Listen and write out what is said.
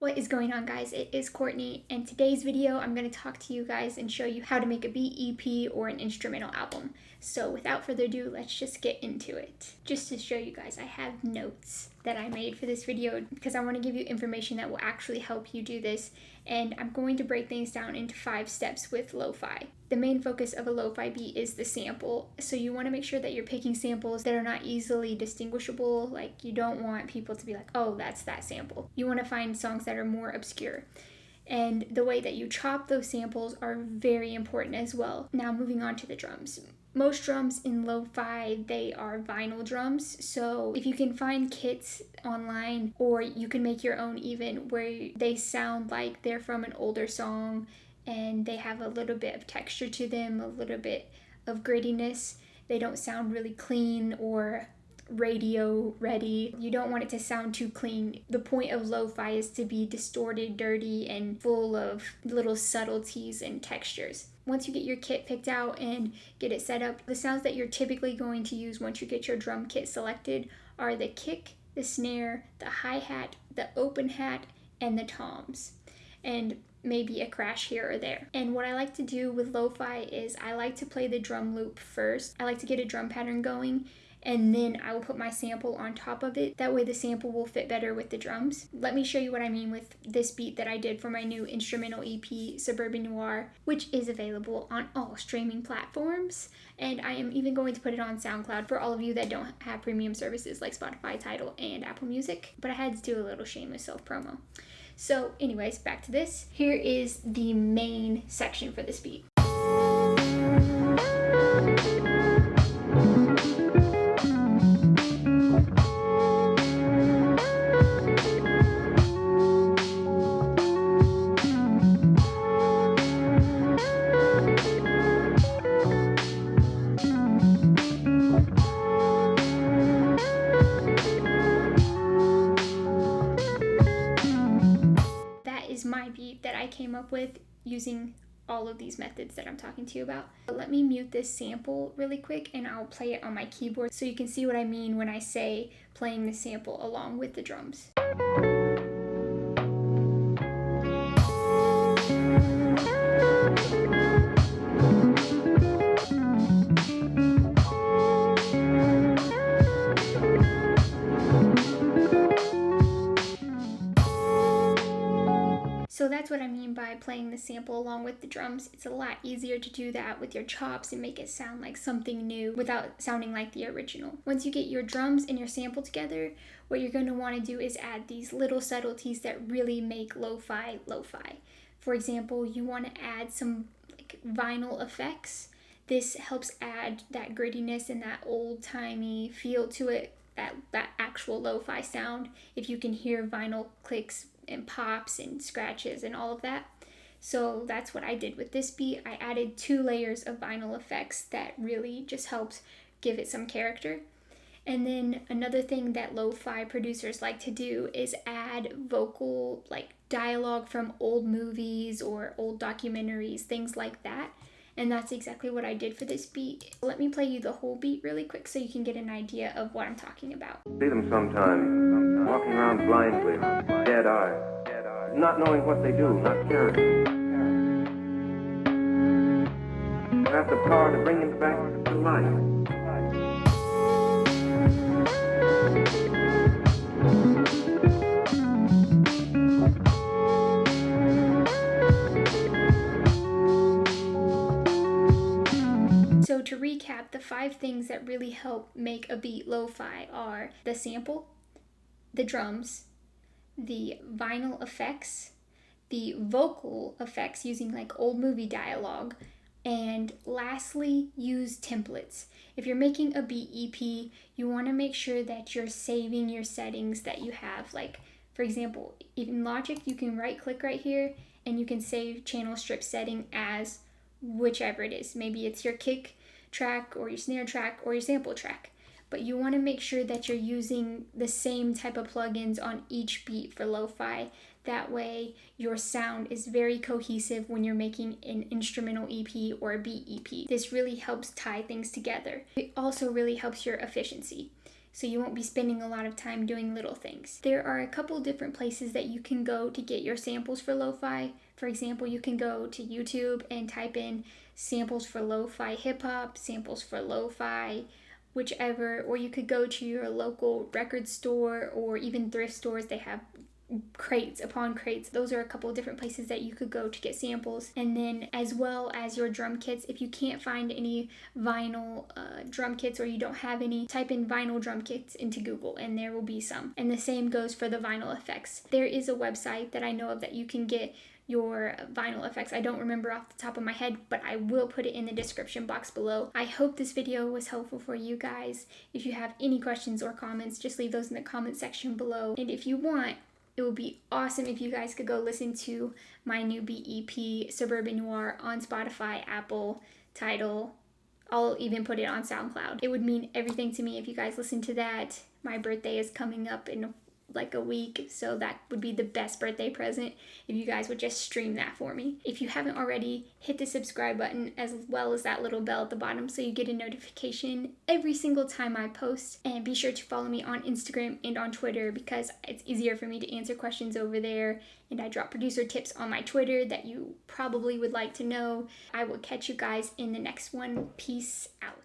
What is going on, guys? It is Courtney, and today's video I'm going to talk to you guys and show you how to make a beat EP or an instrumental album. So without further ado, let's just get into it. Just to show you guys, I have notes that I made for this video because I want to give you information that will actually help you do this, and I'm going to break things down into 5 steps with lo-fi. The main focus of a lo-fi beat is the sample, so you want to make sure that you're picking samples that are not easily distinguishable. Like, you don't want people to be like, oh, that's that sample. You want to find songs that are more obscure. And the way that you chop those samples are very important as well. Now, moving on to the drums. Most drums in lo-fi, they are vinyl drums, so if you can find kits online, or you can make your own even, where they sound like they're from an older song and they have a little bit of texture to them, a little bit of grittiness. They don't sound really clean or radio ready. You don't want it to sound too clean. The point of lo-fi is to be distorted, dirty, and full of little subtleties and textures. Once you get your kit picked out and get it set up, the sounds that you're typically going to use once you get your drum kit selected are the kick, the snare, the hi-hat, the open hat, and the toms, and maybe a crash here or there. And what I like to do with lo-fi is I like to play the drum loop first. I like to get a drum pattern going, and then I will put my sample on top of it. That way the sample will fit better with the drums. Let me show you what I mean with this beat that I did for my new instrumental EP, Suburban Noir, which is available on all streaming platforms. And I am even going to put it on SoundCloud for all of you that don't have premium services like Spotify, Tidal, and Apple Music. But I had to do a little shameless self-promo. So anyways, back to this. Here is the main section for this beat. My beat that I came up with using all of these methods that I'm talking to you about. But let me mute this sample really quick and I'll play it on my keyboard so you can see what I mean when I say playing the sample along with the drums. So that's what I mean by playing the sample along with the drums. It's a lot easier to do that with your chops and make it sound like something new without sounding like the original. Once you get your drums and your sample together, what you're going to want to do is add these little subtleties that really make lo-fi lo-fi. For example, you want to add some vinyl effects. This helps add that grittiness and that old-timey feel to it, that actual lo-fi sound, if you can hear vinyl clicks and pops and scratches and all of that. So that's what I did with this beat. I added 2 layers of vinyl effects that really just helps give it some character. And then another thing that lo-fi producers like to do is add vocal, like dialogue from old movies or old documentaries, things like that. And that's exactly what I did for this beat. Let me play you the whole beat really quick so you can get an idea of what I'm talking about. See them sometimes, walking around blindly, dead-eyed, not knowing what they do, not caring. You have the power to bring them back to life. So to recap, the 5 things that really help make a beat lo-fi are the sample, the drums, the vinyl effects, the vocal effects using like old movie dialogue, and lastly, use templates. If you're making a beat EP, you want to make sure that you're saving your settings that you have. Like, for example, in Logic, you can right-click right here and you can save channel strip setting as whichever it is. Maybe it's your kick track or your snare track or your sample track. But you want to make sure that you're using the same type of plugins on each beat for lo-fi. That way your sound is very cohesive when you're making an instrumental EP or a beat EP. This really helps tie things together. It also really helps your efficiency. so you won't be spending a lot of time doing little things. There are a couple different places that you can go to get your samples for lo-fi. For example, you can go to YouTube and type in samples for lo-fi hip-hop, samples for lo-fi, whichever, or you could go to your local record store or even thrift stores. They have crates upon crates. Those are a couple of different places that you could go to get samples. And then as well as your drum kits, if you can't find any vinyl drum kits, or you don't have any, type in vinyl drum kits into Google and there will be some. And the same goes for the vinyl effects. There is a website that I know of that you can get your vinyl effects. I don't remember off the top of my head, but I will put it in the description box below. I hope this video was helpful for you guys. If you have any questions or comments, just leave those in the comment section below. And if you want, it would be awesome if you guys could go listen to my new BEP, Suburban Noir, on Spotify, Apple, Tidal. I'll even put it on SoundCloud. It would mean everything to me if you guys listen to that. My birthday is coming up in like a week, so that would be the best birthday present if you guys would just stream that for me. If you haven't already, hit the subscribe button as well as that little bell at the bottom so you get a notification every single time I post. And be sure to follow me on Instagram and on Twitter because it's easier for me to answer questions over there, and I drop producer tips on my Twitter that you probably would like to know. I will catch you guys in the next one. Peace out.